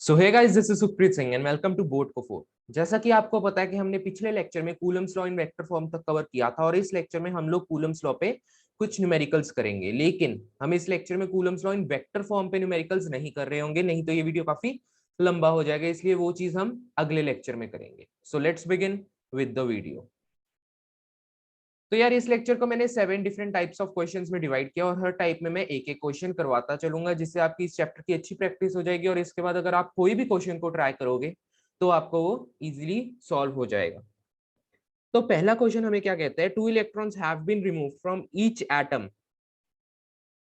So hey guys, this is Sukhpreet Singh and welcome to board को four. जैसा कि आपको पता है कि हमने पिछले लेक्चर में Coulomb's law in vector form तक कवर किया था और इस लेक्चर में हम लोग कूलम्स लॉ पे कुछ न्यूमेरिकल्स करेंगे, लेकिन हम इस लेक्चर में Coulomb's law in vector form पे न्यूमेरिकल्स नहीं कर रहे होंगे, नहीं तो ये वीडियो काफी लंबा हो जाएगा, इसलिए वो चीज हम अगले लेक्चर में करेंगे। So let's begin with the video. तो यार इस लेक्चर को मैंने 7 डिफरेंट टाइप्स ऑफ क्वेश्चंस में डिवाइड किया और हर टाइप में मैं एक एक क्वेश्चन करवाता चलूंगा, जिससे आपकी इस चैप्टर की अच्छी प्रैक्टिस हो जाएगी और इसके बाद अगर आप कोई भी क्वेश्चन को ट्राई करोगे तो आपको वो इजीली सॉल्व हो जाएगा। तो पहला क्वेश्चन हमें क्या कहता है, 2 electrons have been removed from each atom.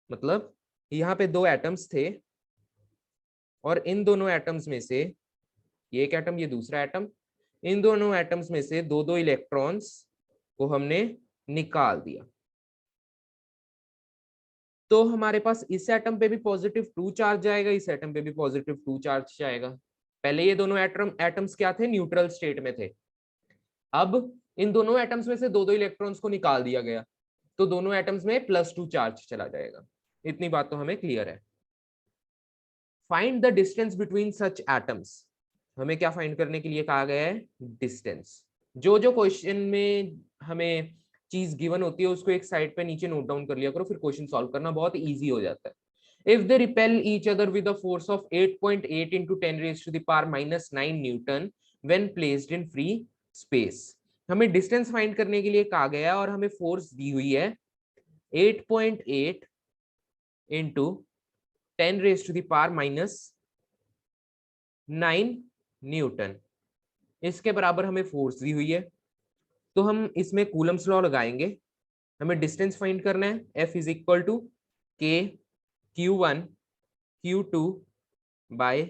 मतलब यहाँ पे 2 एटम्स थे और इन दोनों एटम्स में से, ये एक एटम ये दूसरा एटम, इन दोनों एटम्स में से दो दो इलेक्ट्रॉन्स को हमने निकाल दिया। तो हमारे पास इस एटम पे भी +2 चार्ज जाएगा, इस एटम पे भी +2 चार्ज जाएगा। पहले ये दोनों एटम्स क्या थे, न्यूट्रल स्टेट में थे। अब इन दोनों एटम्स में से दो दो इलेक्ट्रॉन्स को निकाल दिया गया, तो दोनों एटम्स में +2 चार्ज चला जाएगा। इतनी बात तो हमें क्लियर है। Find the distance between such atoms. हमें क्या फाइंड करने के लिए कहा गया है, डिस्टेंस। जो जो क्वेश्चन में हमें चीज गिवन होती है उसको एक साइड पे नीचे नोट डाउन कर लिया करो, फिर क्वेश्चन सॉल्व करना बहुत इजी हो जाता है। If they repel each other with a force of 8.8 into 10 raised to the power -9 Newton when placed in free space. हमें डिस्टेंस फाइंड करने के लिए कहा गया और हमें फोर्स दी हुई है 8.8 into 10 raised to the power -9 Newton, इसके बराबर हमें फोर्स दी हुई है। तो हम इसमें कूलम्स लॉ लगाएंगे। हमें डिस्टेंस फाइंड करना है, F इज इक्वल टू के Q1 Q2 बाय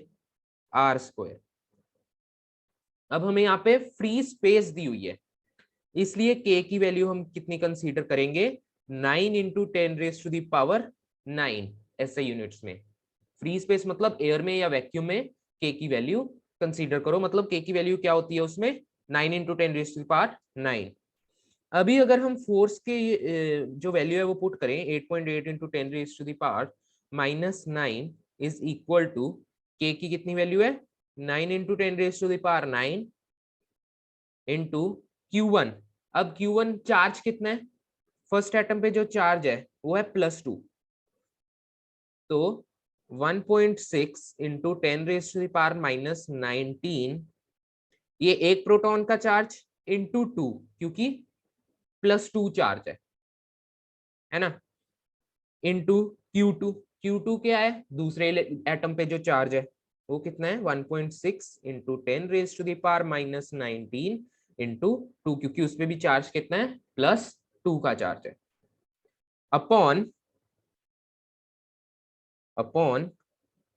R²। अब हमें यहाँ पे फ्री स्पेस दी हुई है, इसलिए K की वैल्यू हम कितनी कंसीडर करेंगे, 9 into 10 raised to the power 9 ऐसे यूनिट्स में। फ्री स्पेस मतलब एयर में या वैक्यूम में K की वैल्यू कंसीडर करो, मतलब K की वैल्यू क्या होती है उसमें, 9 into 10 raised to the power 9। अभी अगर हम फोर्स के जो वैल्यू है वो पुट करें, 8.8 into 10 raised to the power -9 is equal to K की कितनी वैल्यू है, 9 into 10 raised to the power 9 into Q1। अब Q1 चार्ज कितना है, फर्स्ट एटम पे जो चार्ज है वो है +2, तो 1.6 into 10 raised to the power -19, ये एक प्रोटॉन का चार्ज इंटू 2, क्योंकि +2 चार्ज है ना, इंटू Q2। Q2 क्या है, दूसरे एटम पे जो चार्ज है वो कितना है, 1.6 into 10 raised to the power -19 into 2, क्योंकि उसमें भी चार्ज कितना है, +2 का चार्ज है, अपॉन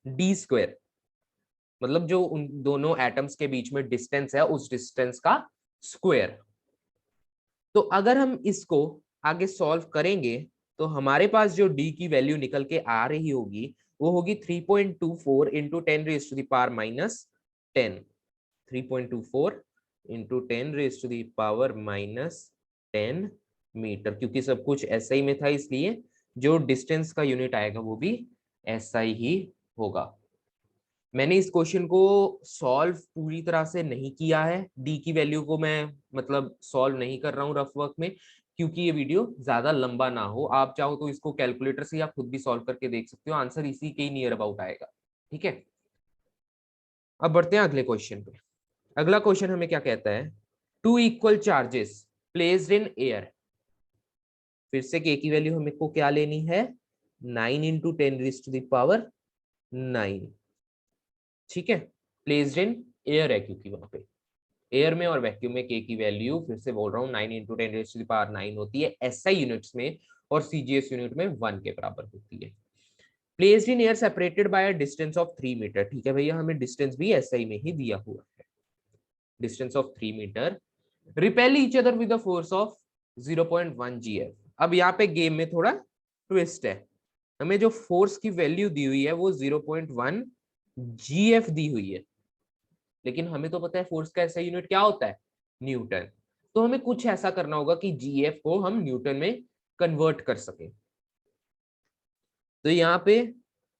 d², मतलब जो उन दोनों एटम्स के बीच में डिस्टेंस है उस डिस्टेंस का स्क्वायर। तो अगर हम इसको आगे सॉल्व करेंगे तो हमारे पास जो d की वैल्यू निकल के आ रही होगी वो होगी 3.24 into 10 raised to the power -10, 3.24 into 10 raised to the power -10 metre, क्योंकि सब कुछ ऐसा ही में था इसलिए जो डिस्टेंस का यूनिट आएगा वो भी ऐसा ही होगा। मैंने इस क्वेश्चन को सॉल्व पूरी तरह से नहीं किया है, डी की वैल्यू को मैं मतलब सॉल्व नहीं कर रहा हूँ रफ वर्क में, क्योंकि ये वीडियो ज्यादा लंबा ना हो। आप चाहो तो इसको कैलकुलेटर से या खुद भी सॉल्व करके देख सकते हो, आंसर इसी के नियर अबाउट आएगा। ठीक है, अब बढ़ते हैं अगले क्वेश्चन पे। अगला क्वेश्चन हमें क्या कहता है, 2 equal charges placed in air. फिर से के की वैल्यू हमें को क्या लेनी है, 9 into 10 raised to the power 9। ठीक है, प्लेस्ड इन एयर है क्योंकि वहां पे एयर में और वैक्यूम में के की वैल्यू, फिर से बोल रहा हूँ, 9 into 10 raised to the power 9 होती है एसआई यूनिट्स में, और सीजीएस यूनिट में 1 के बराबर होती है। Placed in air separated by a distance of 3 metre. ठीक है भैया, हमें डिस्टेंस भी एसआई में ही दिया हुआ है, distance of 3 metre. Repel each other with the force of 0.1 GF। अब यहाँ पे गेम में थोड़ा ट्विस्ट है, हमें जो फोर्स की वैल्यू दी हुई है वो 0.1 GF दी हुई है, लेकिन हमें तो पता है फोर्स का ऐसा यूनिट क्या होता है, न्यूटन। तो हमें कुछ ऐसा करना होगा कि जीएफ को हम न्यूटन में कन्वर्ट कर सकें। तो यहाँ पे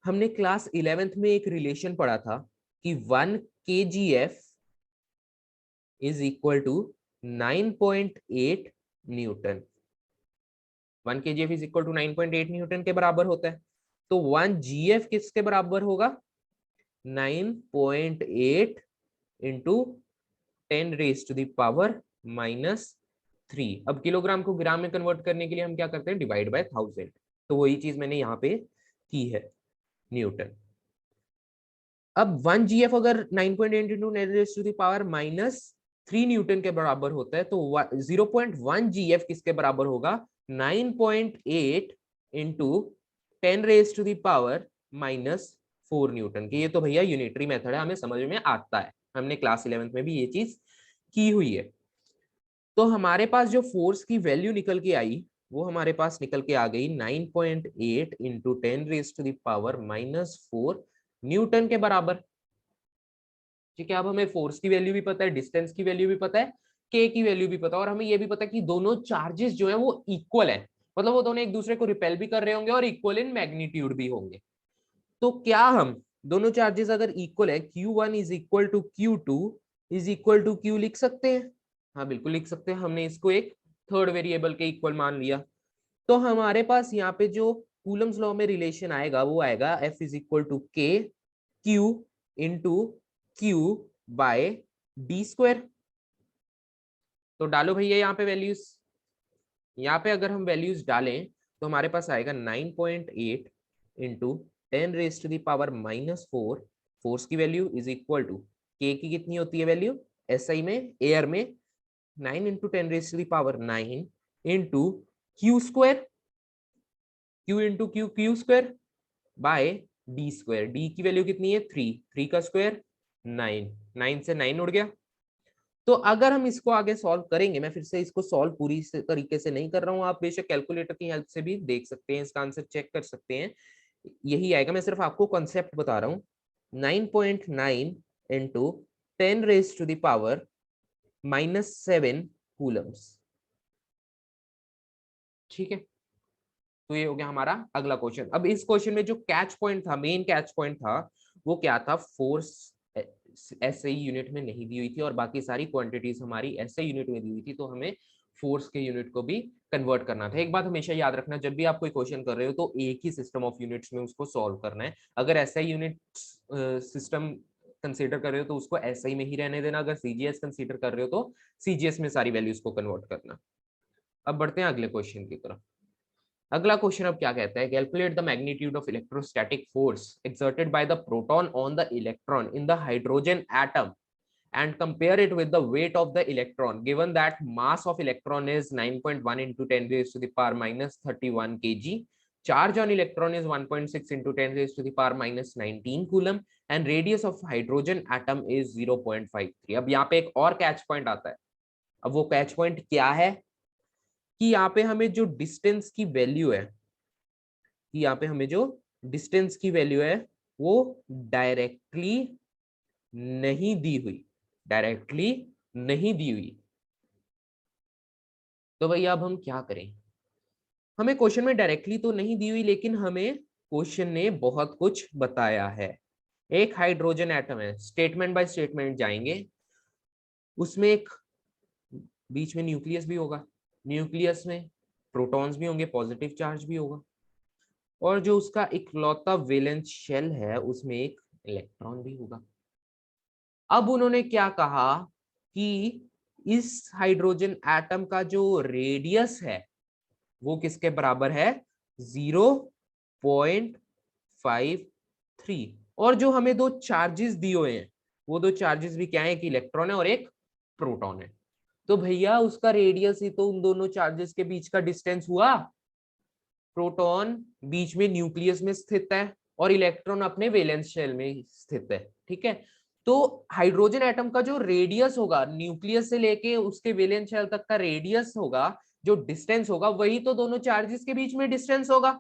हमने क्लास 11th में एक रिलेशन पढ़ा था, कि 1 kgf is equal to 9.8 newton. 1 kgf is equal to 9.8 newton के बराबर होता है। तो 1 gf किसके बराबर होगा? 9.8 into 10 raise to the power -3। अब किलोग्राम को ग्राम में कन्वर्ट करने के लिए हम क्या करते हैं? Divide by 1000। तो वही चीज मैंने यहाँ पे की है, न्यूटन। अब 1 gf अगर 9.8 into 10 raise to the power -3 newton के बराबर होता है, तो 0.1 gf किसके बराबर होगा? 9.8 into 10 raise to the power -4 newton के। ये तो भैया यूनिटरी मेथड है, हमें समझ में आता है, हमने क्लास 11th में भी ये चीज की हुई है। तो हमारे पास जो फोर्स की वैल्यू निकल के आई, वो हमारे पास निकल के आ गई 9.8 into 10 raise to the power -4 newton के बराबर। ठीक है, अब हमें फोर्स की वैल्यू भी पता है, डिस्टेंस की वैल्यू भी पता है, के की वैल्यू भी पता है, और हमें ये भी पता है कि दोनों चार्जेस जो है वो इक्वल है, मतलब वो दोनों एक दूसरे को रिपेल भी कर रहे होंगे और इक्वल इन मैग्नीट्यूड भी होंगे। तो क्या हम दोनों चार्जेस अगर इक्वल है, Q1 is equal to Q2 is equal to Q लिख सकते हैं? हाँ बिल्कुल लिख सकते हैं। हमने इसको एक थर्ड वेरिएबल के इक्वल मान लिया। तो हमारे पास यहाँ पे जो कूलम्स लॉ में रिलेशन आएगा वो आएगा F is equal to K Q into Q by D square. तो डालो भैया यहाँ पे वैल्यूज। यहाँ पे अगर हम वैल्यूज डालें तो हमारे पास आएगा 9.8 into 10 raise to the power -4। Force की value is equal to K की कितनी होती है वैल्यू एसआई में, एयर में 9 into 10 raise to the power 9 into Q square, Q into Q, Q square by D square. D की value कितनी है 3, 3 का स्क्वायर 9, 9 से 9 उड़ गया। तो अगर हम इसको आगे सॉल्व करेंगे, मैं फिर से इसको सॉल्व पूरी तरीके से नहीं कर रहा हूं, आप बेशक कैलकुलेटर की हेल्प से भी देख सकते हैं, इसका आंसर चेक कर सकते हैं, यही आएगा। मैं सिर्फ आपको कॉन्सेप्ट बता रहा हूं। 9.9 into 10 raise to the power -7 coulombs. ठीक है, तो ये हो गया हमारा अगला क्वेश्चन। अब इस क्वेश्चन में जो कैच पॉइंट था, मेन कैच पॉइंट था, वो क्या था? फोर्स एसआई यूनिट में नहीं दी हुई थी और बाकी सारी क्वांटिटीज हमारी एसआई यूनिट में दी हुई थी, तो हमें फोर्स के यूनिट को भी कन्वर्ट करना था। एक बात हमेशा याद रखना, जब भी आप कोई क्वेश्चन कर रहे हो तो एक ही सिस्टम ऑफ यूनिट्स में उसको सॉल्व करना है। अगर एसआई यूनिट सिस्टम कंसीडर कर रहे हो तो उसको एसआई में ही रहने देना, अगर सीजीएस कंसीडर कर रहे हो तो सीजीएस में सारी वैल्यूज को कन्वर्ट करना। अब बढ़ते हैं अगले क्वेश्चन की तरफ। अगला क्वेश्चन अब क्या कहता है? Calculate the magnitude of electrostatic force exerted by the proton on the electron in the hydrogen atom and compare it with the weight of the electron given that mass of electron is 9.1 into 10 raised to the power -31 kg, charge on electron is 1.6 into 10 raised to the power -19 coulomb and radius of hydrogen atom is 0.53। अब यहाँ पे एक और catch point आता है। अब वो catch point क्या है कि यहाँ पे हमें जो डिस्टेंस की वैल्यू है, कि यहाँ पे हमें जो डिस्टेंस की वैल्यू है वो डायरेक्टली नहीं दी हुई, डायरेक्टली नहीं दी हुई। तो भैया अब हम क्या करें? हमें क्वेश्चन में डायरेक्टली तो नहीं दी हुई, लेकिन हमें क्वेश्चन ने बहुत कुछ बताया है। एक हाइड्रोजन एटम है, स्टेटमेंट बाय स्टेटमेंट जाएंगे। उसमें एक बीच में न्यूक्लियस भी होगा, न्यूक्लियस में प्रोटॉन्स भी होंगे, पॉजिटिव चार्ज भी होगा, और जो उसका इकलौता वैलेंस शेल है उसमें एक इलेक्ट्रॉन भी होगा। अब उन्होंने क्या कहा कि इस हाइड्रोजन एटम का जो रेडियस है वो किसके बराबर है? 0.53। और जो हमें दो चार्जेस दिए हुए हैं वो दो चार्जेस भी क्या है? एक इलेक्ट्रॉन है और एक प्रोटॉन है। तो भैया उसका रेडियस ही तो उन दोनों चार्जेस के बीच का डिस्टेंस हुआ। प्रोटॉन बीच में न्यूक्लियस में स्थित है और इलेक्ट्रॉन अपने वैलेंस शेल में स्थित है। ठीक है, तो हाइड्रोजन एटम का जो रेडियस होगा, न्यूक्लियस से लेके उसके वैलेंस शेल तक का रेडियस होगा, जो डिस्टेंस होगा, वही तो दोनों चार्जेस के बीच में डिस्टेंस होगा।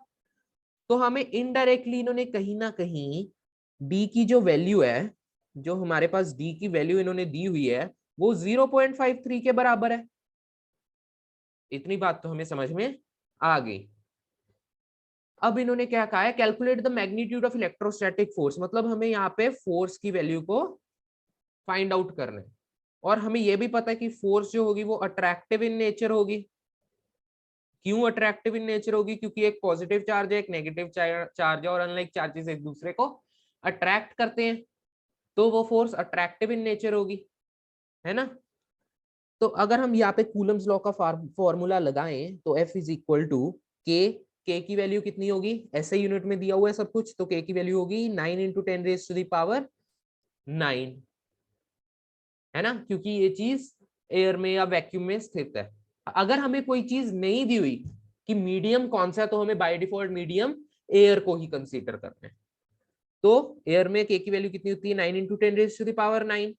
तो हमें इनडायरेक्टली इन्होंने कहीं ना कहीं डी की जो वैल्यू है, जो हमारे पास डी की वैल्यू इन्होंने दी हुई है वो 0.53 के बराबर है। इतनी बात तो हमें समझ में आ गई। अब इन्होंने क्या कहा है, calculate the magnitude of electrostatic force, मतलब हमें यहाँ पे फोर्स की वैल्यू को फाइंड आउट करना है। और हमें यह भी पता है कि फोर्स जो होगी वो अट्रैक्टिव इन नेचर होगी। क्यों अट्रैक्टिव इन नेचर होगी? क्योंकि एक पॉजिटिव चार्ज है, एक नेगेटिव चार्ज है, और अनलाइक चार्जेस एक दूसरे को अट्रैक्ट करते हैं, तो वो फोर्स अट्रैक्टिव इन नेचर होगी, है ना। तो अगर हम यहाँ पे कूलम्स लॉ का फॉर्मूला लगाएं तो F is equal to K की वैल्यू कितनी होगी, ऐसे यूनिट में दिया हुआ है सब कुछ, तो के की वैल्यू होगी 9 into 10 raise to the power 9, है ना, क्योंकि ये चीज एयर में या वैक्यूम में स्थित है। अगर हमें कोई चीज नहीं दी हुई कि मीडियम कौन सा है, तो हमें बाय डिफॉल्ट मीडियम एयर को ही कंसीडर करना है। तो एयर में के की वैल्यू कितनी होती है, 9 into 10 raise to the power 9,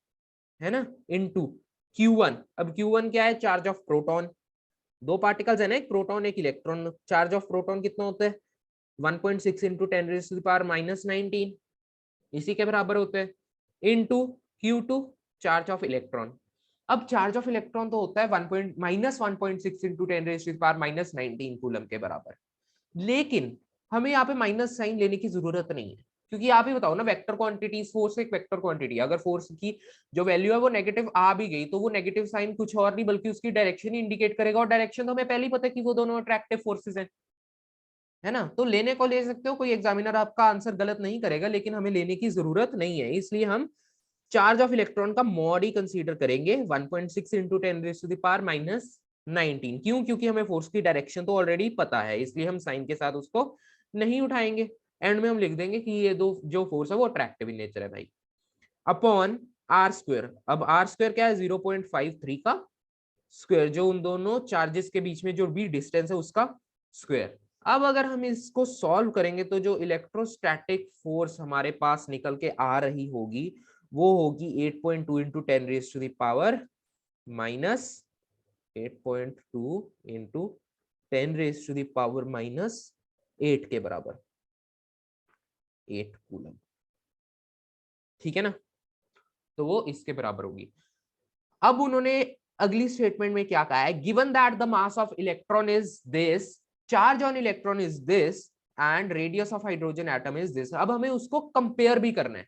है ना, इनटू Q1। अब Q1 क्या है, चार्ज ऑफ प्रोटॉन, दो पार्टिकल्स है ना, एक प्रोटॉन एक इलेक्ट्रॉन, चार्ज ऑफ प्रोटॉन कितना होता है 1.6 into 10 raise to the power -19, इसी के बराबर होते हैं, into Q2 charge of electron. अब चार्ज ऑफ इलेक्ट्रॉन तो होता है -1.6 into 10 raise to the power -19 coulomb के बराबर। लेकिन हमें यहाँ पे माइनस साइन लेने की जरूरत नहीं है, क्योंकि आप ही बताओ ना, वेक्टर क्वांटिटी, फोर्स एक वेक्टर क्वांटिटी, अगर फोर्स की जो वैल्यू है वो नेगेटिव आ भी गई तो वो नेगेटिव साइन कुछ और नहीं बल्कि उसकी डायरेक्शन ही इंडिकेट करेगा, और डायरेक्शन तो हमें पहले ही पता है कि वो दोनों अट्रैक्टिव फोर्सेस हैं, है ना। तो लेने को ले सकते हो, कोई एग्जामिनर आपका आंसर गलत नहीं करेगा, लेकिन हमें लेने की जरूरत नहीं है, इसलिए हम चार्ज ऑफ इलेक्ट्रॉन का मॉड ही कंसीडर करेंगे 1.6 into 10 raise to the power -19। क्यों? क्योंकि हमें फोर्स की डायरेक्शन तो ऑलरेडी पता है, इसलिए हम साइन के साथ उसको नहीं उठाएंगे। एंड में हम लिख देंगे कि ये दो जो फोर्स है वो अट्रैक्टिव इन नेचर है भाई, अपॉन आर स्क्वायर। अब आर स्क्वायर क्या है, 0.53 का स्क्वायर, जो उन दोनों चार्जेस के बीच में जो भी डिस्टेंस है उसका स्क्वायर। अब अगर हम इसको सॉल्व करेंगे तो जो इलेक्ट्रोस्टैटिक फोर्स हमारे पास निकल के आ रही होगी वो होगी 8.2 into 10 raise to the power -8.2 into 10 raise to the power -8 के बराबर, 8 कूलम, ठीक है ना। तो वो इसके बराबर होगी। अब उन्होंने अगली स्टेटमेंट में क्या कहा है, given that the mass of electron is this, charge on electron is this and radius of hydrogen atom is this. अब हमें उसको कंपेयर भी करना है,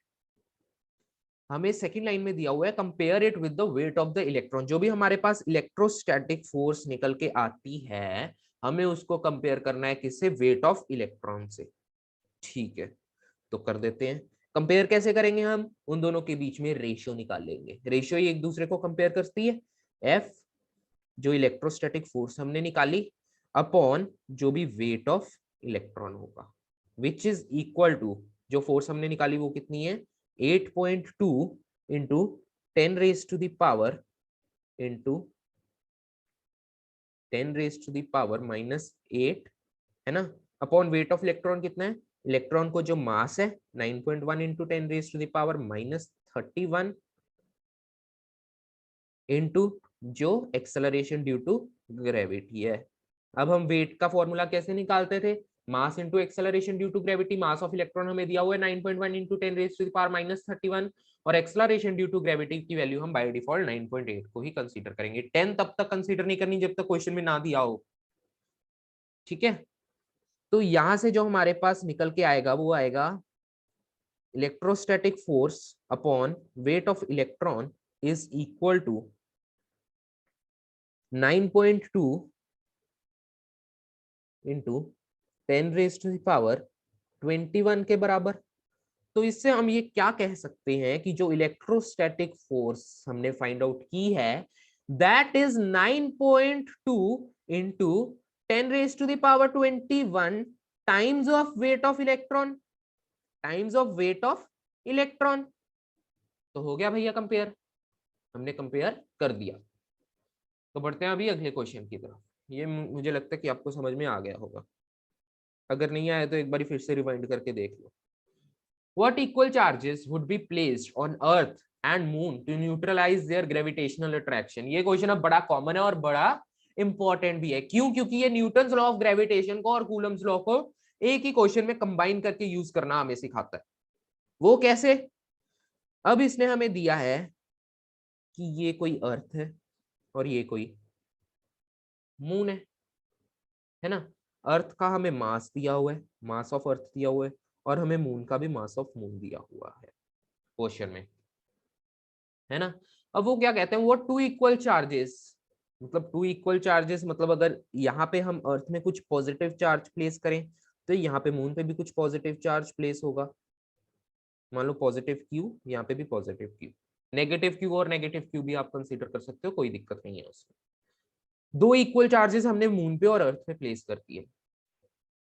हमें सेकंड लाइन में दिया हुआ है compare it with the weight of the electron, जो भी हमारे पास इलेक्ट्रोस्टैटिक फोर्स निकल के आती है हमें उसको कंपेयर करना है किससे, वेट ऑफ इलेक्ट्रॉन से, ठीक है। तो कर देते हैं, कंपेयर कैसे करेंगे, हम उन दोनों के बीच में रेशियो निकाल लेंगे, रेशियो ही एक दूसरे को कंपेयर करती है, एफ जो इलेक्ट्रोस्टैटिक फोर्स हमने निकाली अपॉन जो भी वेट ऑफ इलेक्ट्रॉन होगा, विच इज इक्वल टू जो फोर्स हमने निकाली वो कितनी है 8.2 into 10 raise to the power into 10 raise to the power -8, है ना, अपॉन वेट ऑफ इलेक्ट्रॉन कितना है, इलेक्ट्रॉन को जो मास है 9.1 into 10 raise to the power -31 into जो एक्सेलरेशन ड्यू टू ग्रेविटी है। अब हम वेट का फॉर्मूला कैसे निकालते थे, mass into acceleration due to gravity, mass of electron हमें दिया हुआ है 9.1 into 10 raise to the power -31, और एक्सेलरेशन ड्यू टू ग्रेविटी की वैल्यू हम बाय डिफॉल्ट 9.8 को ही कंसीडर करेंगे, 10 तब तक कंसीडर नहीं करनी जब तक क्वेश्चन में ना दिया हो, ठीक है। तो यहां से जो हमारे पास निकल के आएगा वो आएगा electrostatic force upon weight of electron is equal to 9.2 into 10 raise to the power 21 के बराबर। तो इससे हम ये क्या कह सकते हैं कि जो इलेक्ट्रोस्टैटिक फोर्स हमने फाइंड आउट की है that is 9.2 into 10 raise to the power 21 times of weight of electron, times of weight of electron. तो हो गया भैया कंपेयर, हमने कंपेयर कर दिया। तो बढ़ते हैं अभी अगले क्वेश्चन की तरफ, ये मुझे लगता है कि आपको समझ में आ गया होगा, अगर नहीं आया तो एक बार फिर से रिवाइंड करके देख लो। What equal charges would be placed on Earth and Moon to neutralize their gravitational attraction? ये क्वेश्चन अब बड़ा कॉमन है और बड़ा इंपॉर्टेंट भी है, क्यों? क्योंकि ये न्यूटन्स लॉ ऑफ ग्रेविटेशन को और कूलम्स लॉ को एक ही क्वेश्चन में कंबाइन करके यूज करना हमें सिखाता है। वो कैसे? अब इसने हमें दिया है कि ये कोई अर्थ है और ये कोई मून है ना। अर्थ का हमें मास दिया हुआ है, मास ऑफ अर्थ दिया हुआ है, और हमें मून का भी मास ऑफ मून दिया हुआ है क्वेश्चन में, है ना। अब वो क्या कहते हैं, वो टू इक्वल चार्जेस, मतलब टू इक्वल चार्जेस मतलब अगर यहाँ पे हम अर्थ में कुछ पॉजिटिव चार्ज प्लेस करें तो यहाँ पे मून पे भी कुछ पॉजिटिव चार्ज प्लेस होगा। मान लो पॉजिटिव क्यू, यहाँ पे भी पॉजिटिव क्यू, नेगेटिव क्यू और नेगेटिव क्यू भी आप कंसीडर कर सकते हो, कोई दिक्कत नहीं है उसमें। दो इक्वल चार्जेस हमने मून पे और अर्थ पे प्लेस कर दिए।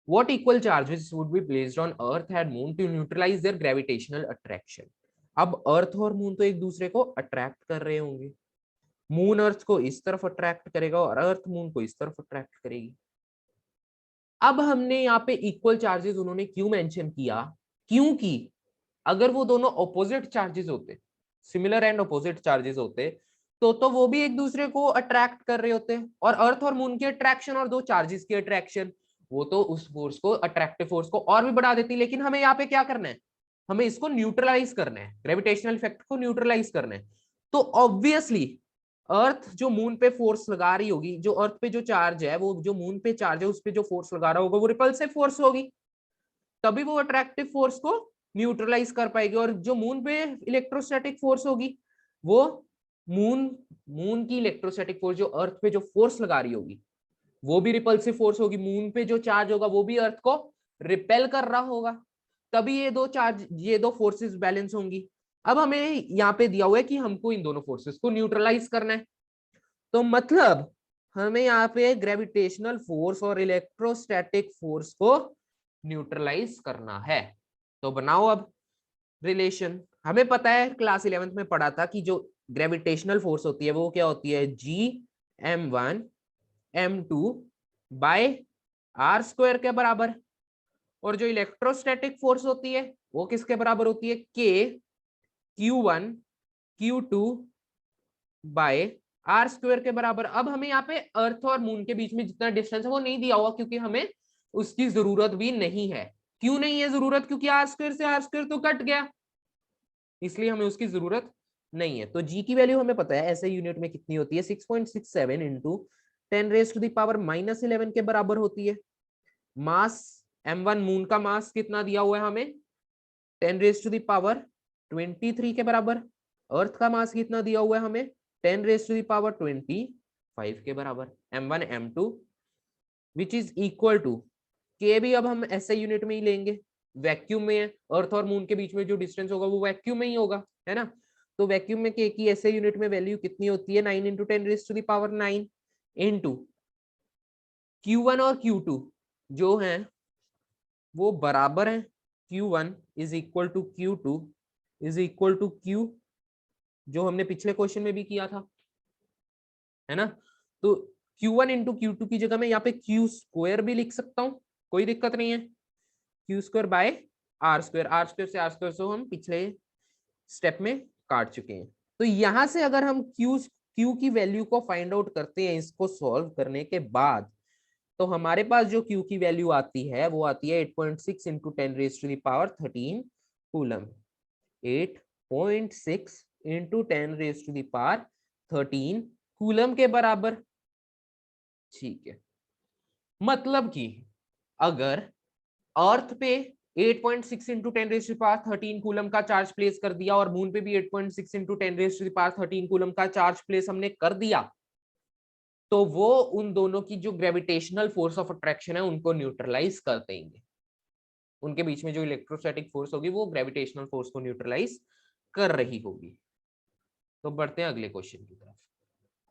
What equal charges would be placed on Earth and Moon to neutralize their gravitational attraction? अब अर्थ और मून तो एक दूसरे को अट्रैक्ट कर रहे होंगे, मून अर्थ को इस तरफ अट्रैक्ट करेगा और अर्थ मून को इस तरफ अट्रैक्ट करेगी। अब हमने यहाँ पे इक्वल चार्जेस उन्होंने क्यों मेंशन किया, क्योंकि अगर वो दोनों ऑपोजिट चार्जेस होते, सिमिलर एंड ऑपोजिट चार्जेस होते, तो वो भी एक दूसरे को अट्रैक्ट कर रहे होते, और अर्थ और मून की अट्रैक्शन और दो चार्जेस की अट्रैक्शन वो तो उस फोर्स को, अट्रैक्टिव फोर्स को और भी बढ़ा देती। लेकिन हमें यहाँ पे क्या करना है, हमें इसको न्यूट्रलाइज करना है, ग्रेविटेशनल इफेक्ट को न्यूट्रलाइज करना है। तो ऑब्वियसली अर्थ जो मून पे फोर्स लगा रही होगी, जो अर्थ पे जो चार्ज है वो जो मून पे चार्ज है उस पे जो फोर्स लगा रहा होगा वो रिपल्सिव फोर्स होगी, तभी वो अट्रैक्टिव फोर्स को न्यूट्रलाइज कर पाएगी। और जो मून पे इलेक्ट्रोस्टैटिक फोर्स होगी वो मून की इलेक्ट्रोस्टैटिक फोर्स जो अर्थ पे जो फोर्स लगा रही होगी वो भी रिपल्सिव फोर्स होगी, मून पे जो चार्ज होगा वो भी अर्थ को रिपेल कर रहा होगा, तभी ये दो फोर्सेस बैलेंस होंगी। अब हमें यहाँ पे दिया हुआ है कि हमको इन दोनों फोर्सेस को न्यूट्रलाइज करना है, तो मतलब हमें यहाँ पे ग्रेविटेशनल फोर्स और इलेक्ट्रोस्टैटिक फोर्स को न्यूट्रलाइज करना है। तो बनाओ अब रिलेशन। हमें पता है क्लास 11th में पढ़ा था कि जो ग्रेविटेशनल फोर्स होती है वो क्या होती है, G(m1 m2 bye r square के बराबर, और जो इलेक्ट्रोस्टैटिक फोर्स होती है वो किसके बराबर होती है, K(q1 q2 by r square के बराबर। अब हमें यहाँ पे अर्थ और मून के बीच में जितना डिस्टेंस है वो नहीं दिया हुआ, क्योंकि हमें उसकी जरूरत भी नहीं है। क्यों नहीं है जरूरत, क्योंकि आर स्क्वायर से आर स्क्वायर तो कट गया, इसलिए हमें उसकी जरूरत नहीं है। तो जी की वैल्यू हमें पता है ऐसे यूनिट में कितनी होती है, 6.67 इंटू 10⁻11 के बराबर होती है। मास m1 मून का मास कितना दिया हुआ है हमें, 10⁻23 के बराबर। अर्थ का मास कितना दिया हुआ है हमें, 10⁻25 के बराबर। m1 m2 which is equal to के भी अब हम ऐसे यूनिट में ही लेंगे, वैक्यूम में है, अर्थ और मून के बीच में जो डिस्टेंस होगा वो वैक्यूम में ही होगा, है ना। तो वैक्यूम में के की ऐसे यूनिट में वैल्यू कितनी होती है, 9 इंटू 10⁻9 इंटू Q1 और Q2 जो है वो बराबर है, Q1 is equal to Q2 is equal to Q, जो हमने पिछले क्वेश्चन में भी किया था, है ना। तो Q1 इंटू Q2 की जगह मैं यहाँ पे Q स्क्वायर भी लिख सकता हूँ, कोई दिक्कत नहीं है। Q square by r square, r square से आर स्क्वायर से हम पिछले स्टेप में काट चुके हैं। तो यहां से अगर हम Q की वैल्यू को फाइंड आउट करते हैं इसको सॉल्व करने के बाद, तो हमारे पास जो Q की वैल्यू आती है वो आती है 8.6 इंटू 10⁻13 कूलम। 8.6 इंटू 10⁻13 कूलम के बराबर, ठीक है। मतलब कि अगर अर्थ पे 8.6 इंटू 10⁻13 कूलम का चार्ज प्लेस कर दिया और मून पे भी 8.6 इंटू 10⁻13 कूलम का चार्ज प्लेस हमने कर दिया, तो वो उन दोनों की जो ग्रेविटेशनल फोर्स ऑफ अट्रैक्शन है उनको न्यूट्रलाइज कर देंगे। उनके बीच में जो इलेक्ट्रोस्टैटिक फोर्स होगी वो ग्रेविटेशनल फोर्स को न्यूट्रलाइज कर रही होगी। तो बढ़ते हैं अगले क्वेश्चन की तरफ।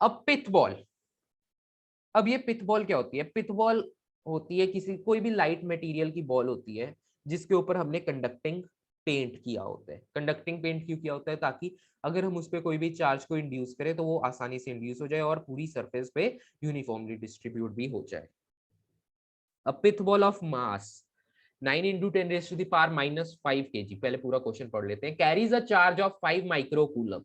अब पिथ बॉल, अब ये पिथ बॉल क्या होती है, पिथ बॉल होती है किसी कोई भी लाइट मटेरियल की बॉल होती है जिसके ऊपर हमने कंडक्टिंग पेंट किया होता है। कंडक्टिंग पेंट क्यों किया होता है, ताकि अगर हम उस पर कोई भी चार्ज को इंड्यूस करें तो वो आसानी से इंड्यूस हो जाए और पूरी सरफेस पे यूनिफॉर्मली डिस्ट्रीब्यूट भी हो जाए। A pith ball of mass 9 into 10⁻⁻5 kg, पहले पूरा क्वेश्चन पढ़ लेते हैं। Carries a charge of 5 micro coulomb,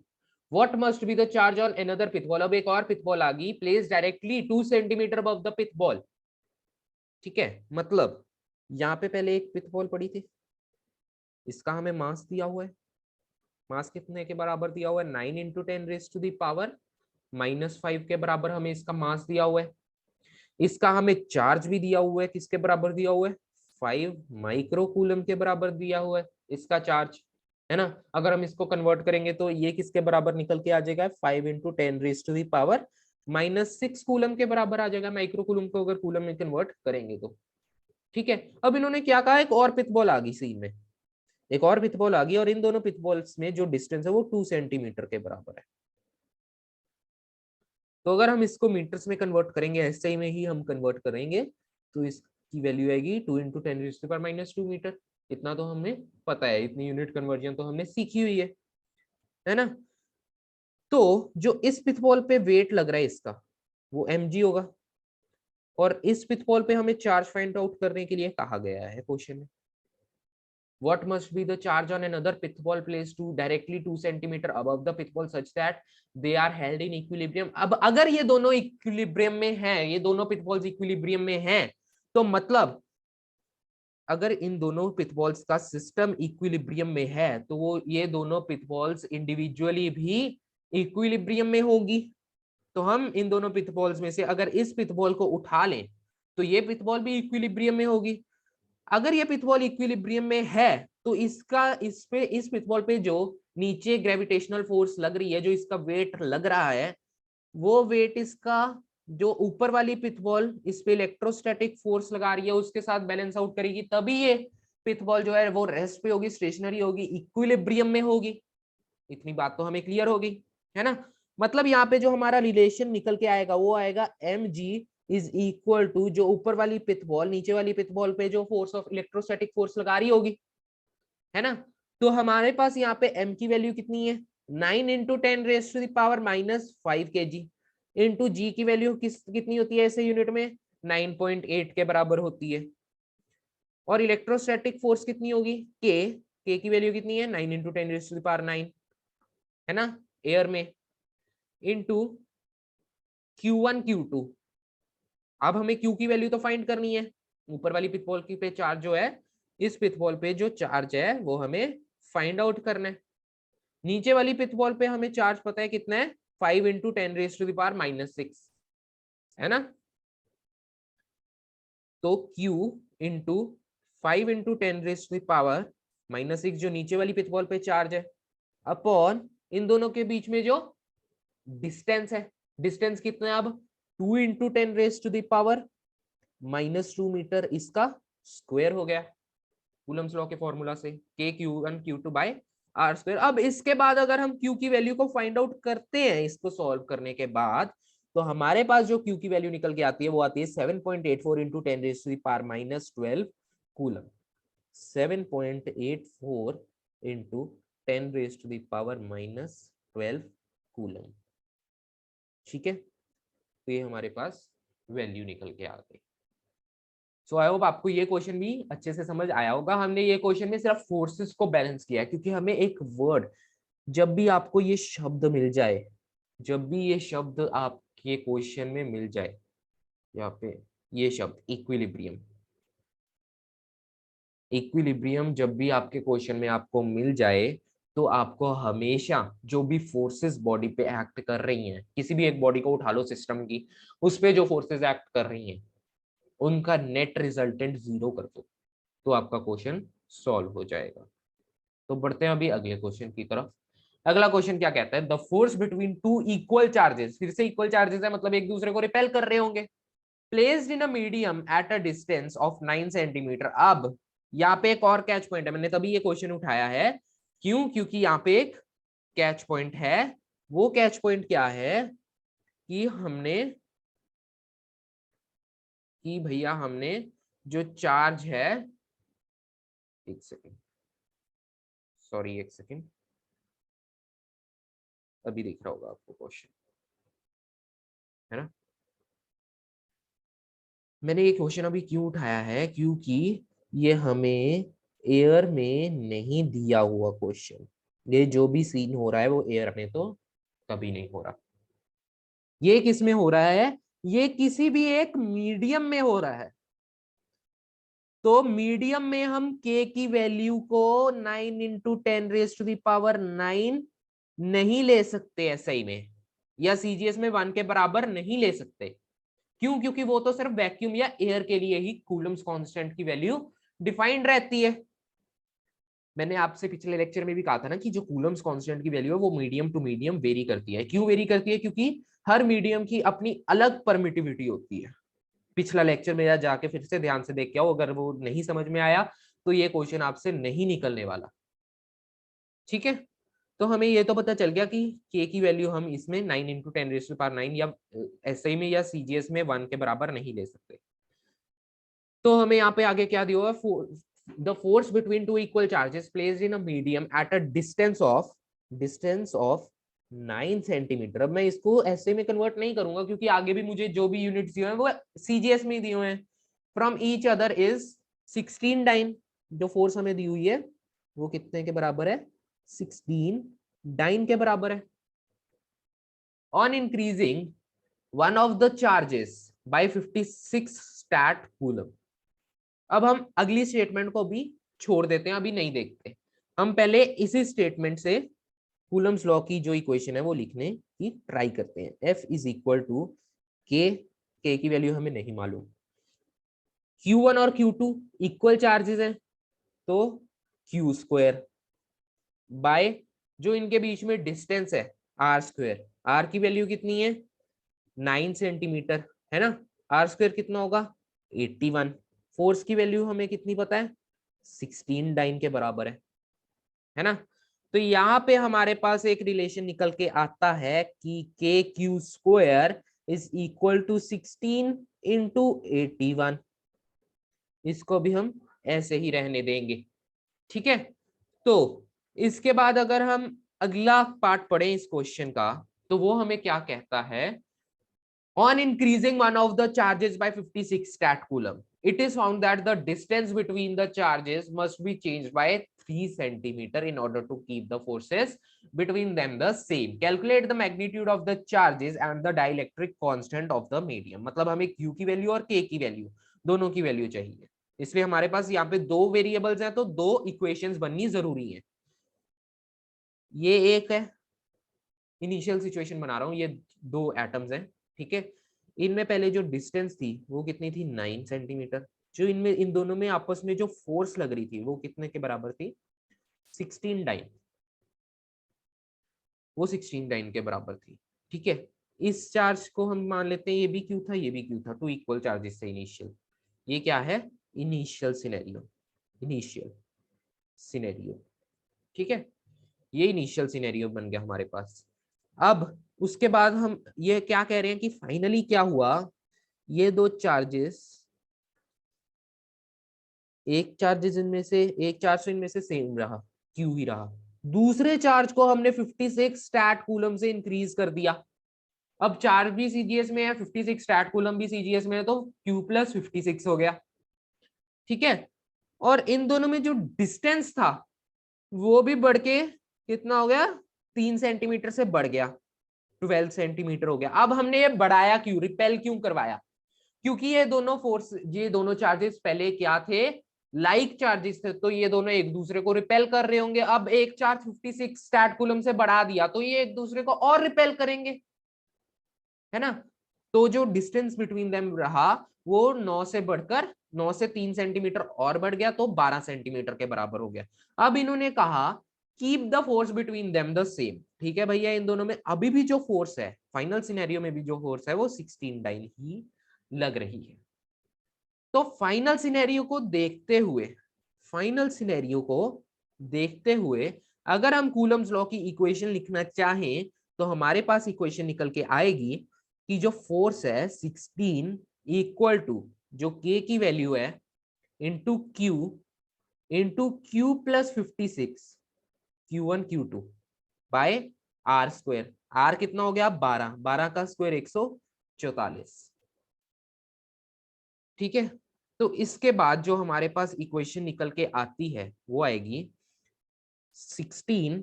what must be the charge on another pith ball. अब एक और पिथ बॉल आ गई, place directly 2 centimetre above the pith ball, ठीक है। मतलब यहाँ पे पहले एक पिथ बॉल पड़ी थी, इसका हमें मास दिया हुआ है, मास कितने के बराबर दिया हुआ है, 9 इंटू 10⁻⁻5 के बराबर हमें इसका मास दिया हुआ है। इसका हमें चार्ज भी दिया हुआ है, किसके बराबर दिया हुआ है, 5 माइक्रो कूलम के बराबर दिया हुआ है इसका चार्ज, है ना। अगर हम इसको कन्वर्ट करेंगे तो ये किसके बराबर निकल के आ जाएगा, 5 इंटू 10⁻⁻⁻6 कूलम के बराबर आ जाएगा, माइक्रो कूलम को अगर कूलम में कन्वर्ट करेंगे तो। ठीक है, अब इन्होंने क्या कहा, एक और पिथबॉल आ गई सीन में, एक और पिथबॉल आ गई, और इन दोनों पिथबॉल्स में जो डिस्टेंस है वो 2 सेंटीमीटर के बराबर है। तो अगर हम इसको मीटर्स में कन्वर्ट करेंगे, एसआई में ही हम कन्वर्ट करेंगे, तो इसकी वैल्यू आएगी 2 इंटू 10⁻⁻2 मीटर। इतना तो हमें पता है, इतनी यूनिट कन्वर्जन तो हमने सीखी हुई है ना। तो जो इस पिथबॉल पे वेट लग रहा है इसका, वो mg होगा, और इस पिथबॉल पे हमें चार्ज फाइंड आउट करने के लिए कहा गया है क्वेश्चन में। What must be the charge on another pithball placed directly 2 centimeter above the pithball such that they are held in equilibrium? अब अगर ये दोनों इक्विलिब्रियम में हैं, ये दोनों पिथबॉल्स इक्विलिब्रियम में हैं, तो मतलब अगर इन दोनों पिथबॉल्स का सिस्टम इक्विलिब्रियम में है, तो वो ये दोनों पिथबॉल्स इंडिविजुअली भी इक्विलिब्रियम में होगी। तो हम इन दोनों पिथबॉल्स में से अगर इस पिथबॉल को उठा लें, तो ये पिथबॉल भी इक्विलिब्रियम में होगी। अगर ये पिथबॉल इक्विलिब्रियम में है, तो इसका इस पिथबॉल पे जो नीचे ग्रेविटेशनल फोर्स लग रही है, जो इसका वेट लग रहा है, वो वेट इसका जो ऊपर वाली पिथबॉल इस पे इलेक्ट्रोस्टैटिक फोर्स लगा रही है उसके साथ बैलेंस आउट करेगी, तभी ये पिथबॉल जो है वो रेस्ट पे होगी, स्टेशनरी होगी, इक्विलिब्रियम में होगी। इतनी बात तो हमें क्लियर होगी, है ना। मतलब यहाँ पे जो हमारा रिलेशन निकल के आएगा वो आएगा mg इज इक्वल टू जो ऊपर वाली पिथबॉल नीचे वाली पिथबॉल पे जो फोर्स ऑफ इलेक्ट्रोस्टैटिक फोर्स लगा रही होगी, है ना। तो हमारे पास यहाँ पे m की वैल्यू कितनी है, 9 इंटू 10⁻⁻5 kg, इंटू जी की वैल्यू कितनी होती है ऐसे यूनिट में, 9.8 के बराबर होती है, और इलेक्ट्रोस्टैटिक फोर्स कितनी होगी, के की वैल्यू कितनी है, 9 इंटू 10⁻⁹, है ना, एयर में, इंटू Q1 Q2। अब हमें Q की वैल्यू तो फाइंड करनी है, ऊपर वाली पिथबॉल की पे चार्ज जो है, इस पिथबॉल पे जो चार्ज है वो हमें फाइंड आउट करना है। नीचे वाली पिथबॉल पे हमें चार्ज पता है कितना है, 5 इंटू 10⁻⁻6, है ना। तो Q इंटू 5 इंटू 10⁻⁻6 जो नीचे वाली पिथबॉल पे चार्ज है, अपॉन इन दोनों के बीच में जो डिस्टेंस है, डिस्टेंस कितना है अब, 2 इंटू 10⁻⁻2 मीटर, इसका स्क्वायर हो गया कूलम्स लॉ के फॉर्मूला से, k q1 q2 by r square. अब इसके बाद अगर हम q की वैल्यू को फाइंड आउट करते हैं, इसको सॉल्व करने के बाद, तो हमारे पास जो q की वैल्यू निकल के आती है वो आती है 7.84 इंटू 10⁻⁻12 कूलम, 7.84 इंटू 10⁻⁻12 कूलम। ठीक है, तो ये हमारे पास वैल्यू निकल के आ गई। सो आई होप आपको ये क्वेश्चन भी अच्छे से समझ आया होगा। हमने ये क्वेश्चन में सिर्फ फोर्सेस को बैलेंस किया है, क्योंकि हमें एक वर्ड, जब भी आपको ये शब्द मिल जाए, जब भी ये शब्द आपके क्वेश्चन में मिल जाए, यहाँ पे ये शब्द इक्विलिब्रियम, इक्विलिब्रियम जब भी आपके क्वेश्चन में आपको मिल जाए, तो आपको हमेशा जो भी फोर्सेस बॉडी पे एक्ट कर रही हैं, किसी भी एक बॉडी को उठा लो सिस्टम की, उस पे जो फोर्सेस एक्ट कर रही हैं उनका नेट रिजल्टेंट 0 कर दो, तो आपका क्वेश्चन सॉल्व हो जाएगा। तो बढ़ते हैं अभी अगले क्वेश्चन की तरफ। अगला क्वेश्चन क्या कहता है, the force between two equal charges, फिर से इक्वल चार्जेस है मतलब एक दूसरे को रिपेल कर रहे होंगे, placed in a medium at a distance of 9 centimetre. अब यहाँ पे एक और कैच पॉइंट है, मैंने तभी ये क्वेश्चन उठाया है, क्यों, क्योंकि यहाँ पे एक कैच पॉइंट है। वो कैच पॉइंट क्या है कि भैया हमने जो चार्ज है, एक सेकेंड, सॉरी एक सेकेंड, अभी दिख रहा होगा आपको क्वेश्चन, है ना। मैंने ये क्वेश्चन अभी क्यों उठाया है, क्योंकि ये हमें एयर में नहीं दिया हुआ क्वेश्चन, ये जो भी सीन हो रहा है वो एयर में तो कभी नहीं हो रहा। ये किस में हो रहा है, ये किसी भी एक मीडियम में हो रहा है। तो मीडियम में हम k की वैल्यू को 9 इंटू 10⁻⁹ नहीं ले सकते एसआई में, या सीजीएस में 1 के बराबर नहीं ले सकते। क्यों? क्योंकि वो तो सिर्फ वैक्यूम या एयर के लिए ही कूलम्स कांस्टेंट की वैल्यू डिफाइंड रहती है। मैंने आपसे पिछले लेक्चर में भी कहा था ना कि जो कूलम्स कांस्टेंट की वैल्यू है वो मीडियम टू मीडियम वेरी करती है। क्यों वेरी करती है? क्योंकि हर मीडियम की अपनी अलग परमिटिविटी होती है। पिछला लेक्चर में जाके फिर से ध्यान से देख के आओ, अगर वो नहीं समझ में आया तो ये क्वेश्चन आपसे नहीं निकलने वाला। ठीक है, तो हमें ये तो पता चल गया कि के की वैल्यू हम इसमें 9 × 10⁹ या एसआई में या सीजीएस में 1 के बराबर नहीं ले सकते। तो हमें यहाँ पे आगे क्या दिया हुआ? The force between two equal charges placed in a medium at a distance of 9 centimetre. अब मैं इसको ऐसे में कन्वर्ट नहीं करूंगा क्योंकि आगे भी मुझे जो भी यूनिट्स दिए हैं वो सीजीएस में दिए हुए हैं। From each other is 16 dyne. जो फोर्स हमें दी हुई है वो कितने के बराबर है? 16 डाइन के बराबर है। On increasing one of the charges by 56 stat coulomb. अब हम अगली स्टेटमेंट को भी छोड़ देते हैं, अभी नहीं देखते। हम पहले इसी स्टेटमेंट से कूलम्स लॉ की जो इक्वेशन है वो लिखने की ट्राई करते हैं। F is equal to K की वैल्यू हमें नहीं मालूम। Q1 और Q2 इक्वल चार्जेस हैं तो Q स्क्वायर बाय जो इनके बीच में डिस्टेंस है R स्क्वायर। R की वैल्यू कितनी है? 9 सेंटीमीटर है ना। R स्क्वायर कितना होगा? 81। फोर्स की वैल्यू हमें कितनी पता है? 16 डाइन के बराबर है ना। तो यहाँ पे हमारे पास एक रिलेशन निकल के आता है कि k q square is equal to 16 into 81। इसको भी हम ऐसे ही रहने देंगे। ठीक है, तो इसके बाद अगर हम अगला पार्ट पढ़ें इस क्वेश्चन का तो वो हमें क्या कहता है? On increasing one of the charges by 56 stat coulomb, it is found that the distance between the charges must be changed by 3 centimeter in order to keep the forces between them the same. Calculate the magnitude of the charges and the dielectric constant of the medium. मतलब हमें Q की value और K की value दोनों की value चाहिए। इसलिए हमारे पास यहाँ पे दो वेरिएबल्स हैं तो दो इक्वेशंस बननी जरूरी है। ये एक है, इनिशियल सिचुएशन बना रहा हूँ, ये दो एटम्स हैं। ठीक है, इनमें पहले जो डिस्टेंस थी वो कितनी थी? 9 सेंटीमीटर। जो इनमें इन दोनों में आपस में जो फोर्स लग रही थी वो कितने के बराबर थी? 16 डाइन। वो 16 डाइन के बराबर थी। ठीक है, इस चार्ज को हम मान लेते हैं ये भी क्यू था, ये भी क्यू था, टू इक्वल चार्जेस से इनिशियल। ये क्या है? Initial scenario. Initial scenario. ठीक है, ये इनिशियल सिनेरियो बन गया हमारे पास। अब उसके बाद हम ये क्या कह रहे हैं कि फाइनली क्या हुआ? ये दो चार्जेस, एक चार्जेस इनमें से एक चार्ज इनमें से सेम रहा, क्यू ही रहा। दूसरे चार्ज को हमने 56 स्टैट कूलम से इंक्रीज कर दिया। अब चार्ज भी सीजीएस में है, 56 स्टैट कूलम भी सीजीएस में है, तो क्यू प्लस 56 हो गया। ठीक है, और इन दोनों में जो डिस्टेंस था वो भी बढ़ के कितना हो गया? 3 सेंटीमीटर से बढ़ गया, 12 सेंटीमीटर हो गया। अब हमने ये बढ़ाया क्यों, रिपेल क्यों करवाया? क्योंकि ये दोनों फोर्स, ये दोनों चार्जेस पहले क्या थे? लाइक चार्जेस थे, तो ये दोनों एक दूसरे को रिपेल कर रहे होंगे। अब एक चार्ज 56 स्टैट कूलम से बढ़ा दिया तो ये एक दूसरे को और रिपेल करेंगे, है ना। तो जो डिस्टेंस बिटवीन देम रहा वो 9 से बढ़कर 9 से 3 सेंटीमीटर और बढ़ गया, तो 12 सेंटीमीटर के बराबर हो गया। अब इन्होंने कहा keep the force between them the same. ठीक है भैया, इन दोनों में अभी भी जो फोर्स है, फाइनल सिनेरियो में भी जो फोर्स है वो 16 डाइन ही लग रही है। तो फाइनल सिनेरियो को देखते हुए, फाइनल सिनेरियो को देखते हुए अगर हम कूलम्स लॉ की इक्वेशन लिखना चाहें तो हमारे पास इक्वेशन निकल के आएगी कि जो फोर्स है 16 इक्वल टू जो के की वैल्यू है into q plus 56 Q1 Q2 by r square. R कितना हो गया? 12, 12 का स्क्वायर 144। ठीक है, तो इसके बाद जो हमारे पास इक्वेशन निकल के आती है वो आएगी 16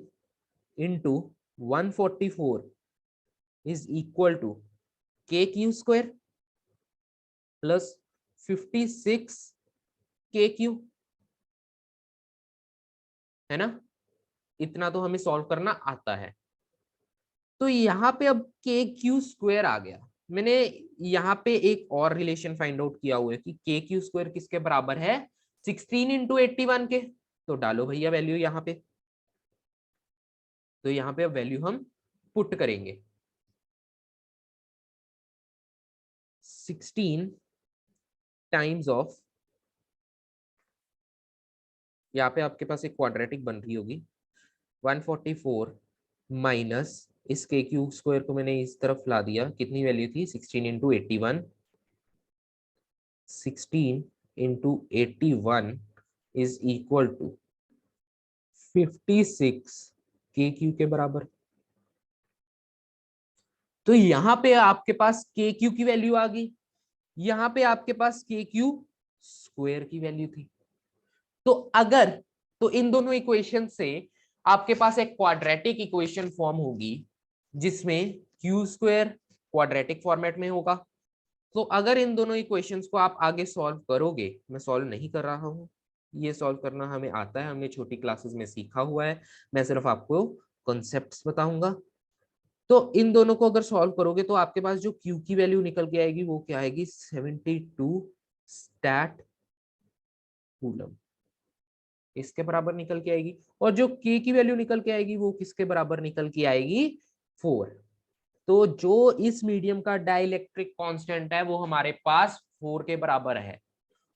इंटू 144 इज इक्वल टू के q square plus 56 k Q, है ना। इतना तो हमें सॉल्व करना आता है। तो यहाँ पे अब के क्यू स्क्वायर आ गया। मैंने यहाँ पे एक और रिलेशन फाइंड आउट किया हुआ है कि के क्यू स्क्वायर किसके बराबर है 16 इंटू 81 के। तो डालो भैया वैल्यू यहाँ पे। तो यहाँ पे अब वैल्यू हम पुट करेंगे 16 टाइम्स ऑफ, यहाँ पे आपके पास एक क्वाड्रेटिक बन रही होगी 144 माइनस इस के क्यूब स्क्वायर को मैंने इस तरफ ला दिया, कितनी वैल्यू थी 16 into 81, 16 into 81 is equal to 56 k Q के बराबर। तो यहां पे आपके पास के क्यू की वैल्यू आ गई, यहां पे आपके पास के क्यू स्क्वायर की वैल्यू थी। तो अगर, तो इन दोनों इक्वेशन से आपके पास एक क्वाड्रेटिक इक्वेशन फॉर्म होगी जिसमें क्यू स्क्वायर क्वाड्रेटिक फॉर्मेट में होगा। तो अगर इन दोनों इक्वेशंस को आप आगे सॉल्व करोगे, मैं सॉल्व नहीं कर रहा हूं, ये सॉल्व करना हमें आता है, हमने छोटी क्लासेस में सीखा हुआ है, मैं सिर्फ आपको कॉन्सेप्ट्स बताऊंगा। तो इन दोनों को अगर सॉल्व करोगे तो आपके पास जो Q की वैल्यू निकल के आएगी वो क्या आएगी 72 स्टैट कूलम, इसके बराबर निकल के आएगी। और जो K की वैल्यू निकल के आएगी वो किसके बराबर निकल के आएगी 4। तो जो इस मीडियम का डाइलेक्ट्रिक कांस्टेंट है वो हमारे पास 4 के बराबर है।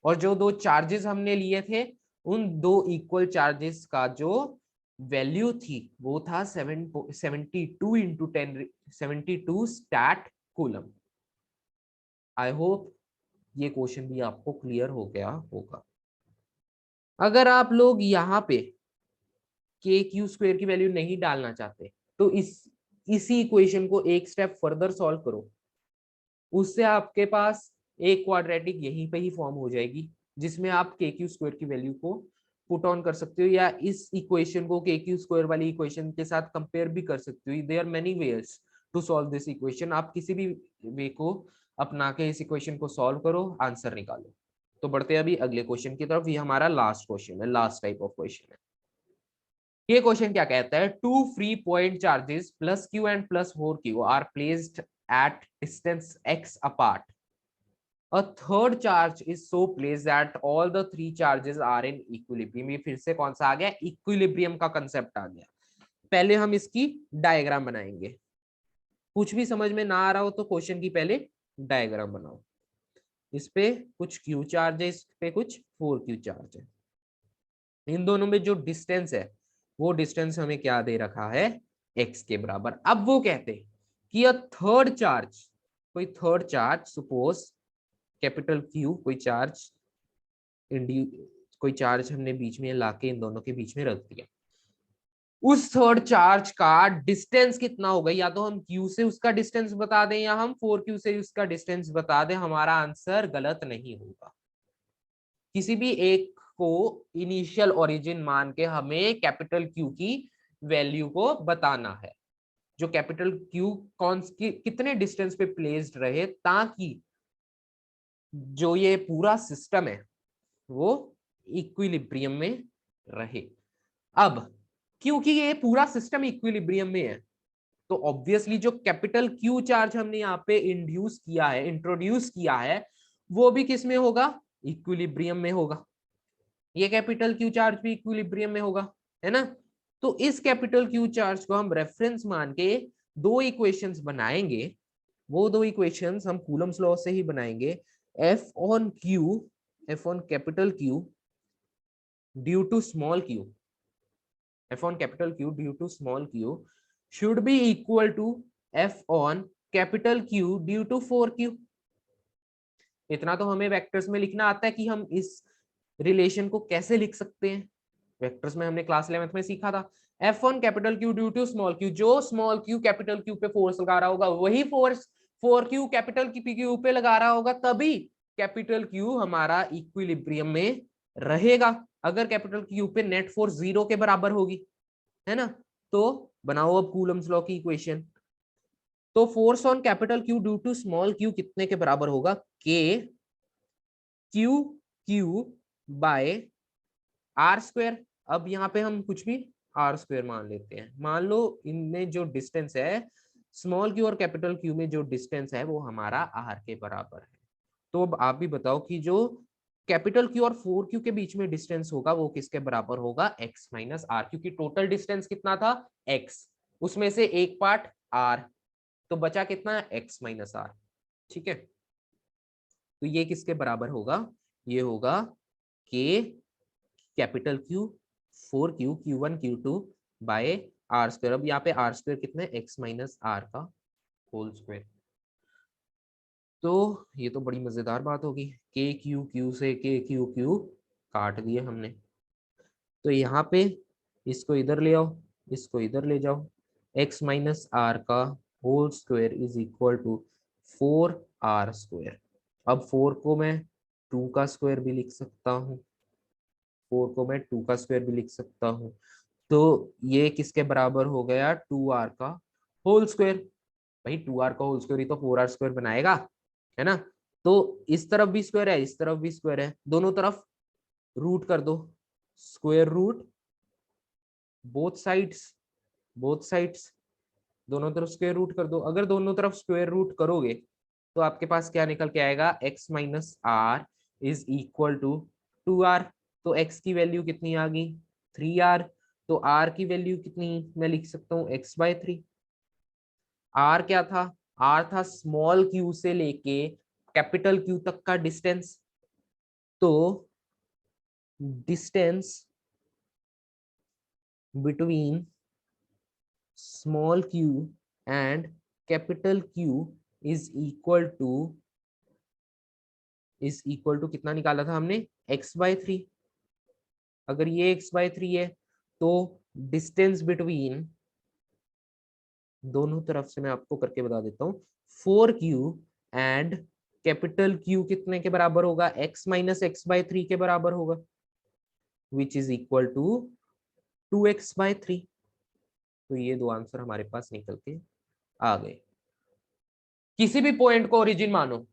और जो दो चार्जेस हमने लिए थे उन दो इक्वल चार्जेस का जो वैल्यू थी वो था 72 into 10 72 stat coulomb. I hope ये क्वेश्चन भी आपको क्लियर हो गया होगा। अगर आप लोग यहाँ पे के क्यू स्क्वायर की वैल्यू नहीं डालना चाहते तो इसी इक्वेशन को एक स्टेप फर्दर सॉल्व करो, उससे आपके पास एक क्वाड्रेटिक यहीं पे ही फॉर्म हो जाएगी जिसमें आप के क्यू स्क्वायर की वैल्यू को पुट ऑन कर सकते हो, या इस इक्वेशन को के क्यू स्क्वायर वाली इक्वेशन के साथ कंपेयर भी कर सकते हो। There are many ways to solve this equation, आप किसी भी वे को अपना के इस इक्वेशन को सॉल्व करो, आंसर निकालो। तो बढ़ते हैं अभी अगले क्वेश्चन की तरफ, ये हमारा लास्ट क्वेश्चन है, लास्ट टाइप ऑफ क्वेश्चन है। ये क्वेश्चन क्या कहता है, two free point charges plus q and plus 4q are placed at distance x apart. A third charge is so placed that all the three charges are in equilibrium. ये फिर से कौन सा आ गया, इक्विलिब्रियम का कंसेप्ट आ गया। पहले हम इसकी डायग्राम बनाएंगे, कुछ भी समझ में ना आ रहा हो तो क्वेश्चन की पहले डायग्राम बनाओ। इस पे कुछ क्यू चार्ज है, इस पे कुछ 4q चार्ज है, इन दोनों में जो डिस्टेंस है वो डिस्टेंस हमें क्या दे रखा है x के बराबर। अब वो कहते हैं कि अ थर्ड चार्ज, कोई third charge, suppose capital Q, कोई चार्ज कोई चार्ज हमने बीच में लाके इन दोनों के बीच में रख दिया, उस थर्ड चार्ज का डिस्टेंस कितना होगा, या तो हम Q से उसका डिस्टेंस बता दें या हम 4q से उसका डिस्टेंस बता दें, हमारा आंसर गलत नहीं होगा। किसी भी एक को इनिशियल ओरिजिन मान के हमें कैपिटल Q की वैल्यू को बताना है, जो कैपिटल Q कितने डिस्टेंस पे प्लेस्ड रहे ताकि जो ये पूरा सिस्टम है वो इक्विलिब्रियम में रहे। अब क्योंकि ये पूरा सिस्टम इक्विलिब्रियम में है तो ऑब्वियसली जो कैपिटल Q चार्ज हमने यहाँ पे इंट्रोड्यूस किया है वो भी किस में होगा, इक्विलिब्रियम में होगा। ये कैपिटल Q चार्ज भी इक्विलिब्रियम में होगा, है ना। तो इस कैपिटल Q चार्ज को हम रेफरेंस मान के दो इक्वेशंस बनाएंगे, वो दो इक्वेशंस हम कूलम्स लॉ से ही बनाएंगे। F on Q, F on capital Q due to small q, F on capital Q due to small q should be equal to F on capital Q due to 4q। इतना तो हमें vectors में लिखना आता है कि हम इस रिलेशन को कैसे लिख सकते हैं, वेक्टर्स में हमने क्लास 11th में सीखा था। F on capital Q due to small q, जो स्मॉल q कैपिटल Q पे फोर्स लगा रहा होगा वही फोर्स 4q कैपिटल Q पे लगा रहा होगा, तभी कैपिटल Q हमारा इक्विलिब्रियम में रहेगा। अगर कैपिटल Q पे नेट फोर्स 0 के बराबर होगी, है ना। तो बनाओ अब कूलम्स लॉ की इक्वेशन। तो force on capital Q due to small q कितने के बराबर होगा, K Q by r square. अब यहाँ पे हम कुछ भी आर स्क्वायर मान लेते हैं, मान लो इनमें जो डिस्टेंस है स्मॉल क्यू और कैपिटल क्यू में जो डिस्टेंस है वो हमारा आर के बराबर है। तो अब आप भी बताओ कि जो कैपिटल क्यू और 4Q के बीच में डिस्टेंस होगा वो किसके बराबर होगा, x माइनस आर, क्योंकि टोटल डिस्टेंस कितना था x, उसमें से एक पार्ट r, तो बचा कितना x माइनस आर। ठीक है, तो ये किसके बराबर होगा, ये होगा k कैपिटल Q 4Q Q1 Q2 by r square. अब यहाँ पे आर स्क्वायर कितना है, x माइनस आर का होल स्क्वायर। तो ये तो बड़ी मजेदार बात होगी, के क्यू क्यू से के क्यू क्यू काट दिए हमने, तो यहाँ पे इसको इधर ले आओ, इसको इधर ले जाओ, x माइनस आर का whole square is equal to 4r square. अब 4 को मैं 2 का स्क्वायर भी लिख सकता हूँ, 4 को मैं 2 का स्क्वायर भी लिख सकता हूँ, तो ये किसके बराबर हो गया, 2r का होल स्क्वायर। भाई 2r का होल स्क्वायर ही तो 4r स्क्वायर बनाएगा, है ना। तो इस तरफ भी स्क्वायर है, इस तरफ भी स्क्वायर है, दोनों तरफ रूट कर दो, square root both sides, both sides, दोनों तरफ स्क्वायर रूट कर दो। अगर दोनों तरफ स्क्वायर रूट करोगे तो आपके पास क्या निकल के आएगा, x minus r is equal to 2r। तो x की वैल्यू कितनी आ गई, 3r। तो r की वैल्यू कितनी मैं लिख सकता हूँ, x बाय 3। r क्या था, r था स्मॉल q से लेके कैपिटल Q तक का डिस्टेंस। तो distance between small q and capital Q is equal to कितना निकाला था हमने, x बाय 3। अगर ये x बाय 3 है तो डिस्टेंस बिटवीन, दोनों तरफ से मैं आपको करके बता देता हूँ, 4Q एंड कैपिटल Q कितने के बराबर होगा, x माइनस एक्स बाय 3 के बराबर होगा, which is equal to 2x by 3। तो ये दो आंसर हमारे पास निकल के आ गए। किसी भी पॉइंट को ओरिजिन मानो,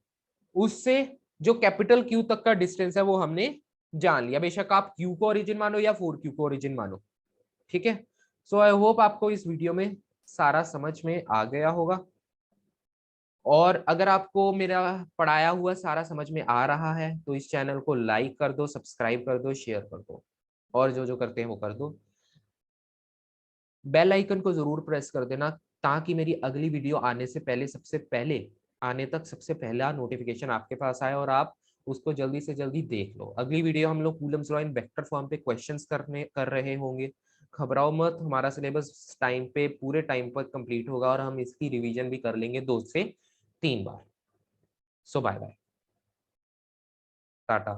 उससे जो कैपिटल Q तक का डिस्टेंस है वो हमने जान लिया, बेशक आप Q को ओरिजिन मानो या 4Q को ओरिजिन मानो। ठीक है, सो आई होप आपको इस वीडियो में सारा समझ में आ गया होगा, और अगर आपको मेरा पढ़ाया हुआ सारा समझ में आ रहा है तो इस चैनल को लाइक कर दो, सब्सक्राइब कर दो, शेयर कर दो, और जो जो करते हैं वो कर दो। बेल आइकन को जरूर प्रेस कर देना ताकि मेरी अगली वीडियो आने से पहले, सबसे पहले आने तक सबसे पहला नोटिफिकेशन आपके पास आए और आप उसको जल्दी से जल्दी देख लो। अगली वीडियो हम लोग Coulomb's law in vector form पे क्वेश्चंस कर रहे होंगे। घबराओ मत, हमारा सिलेबस टाइम पे, पूरे टाइम पर कंप्लीट होगा और हम इसकी रिवीजन भी कर लेंगे 2 से 3 बार। सो बाय बाय, टाटा।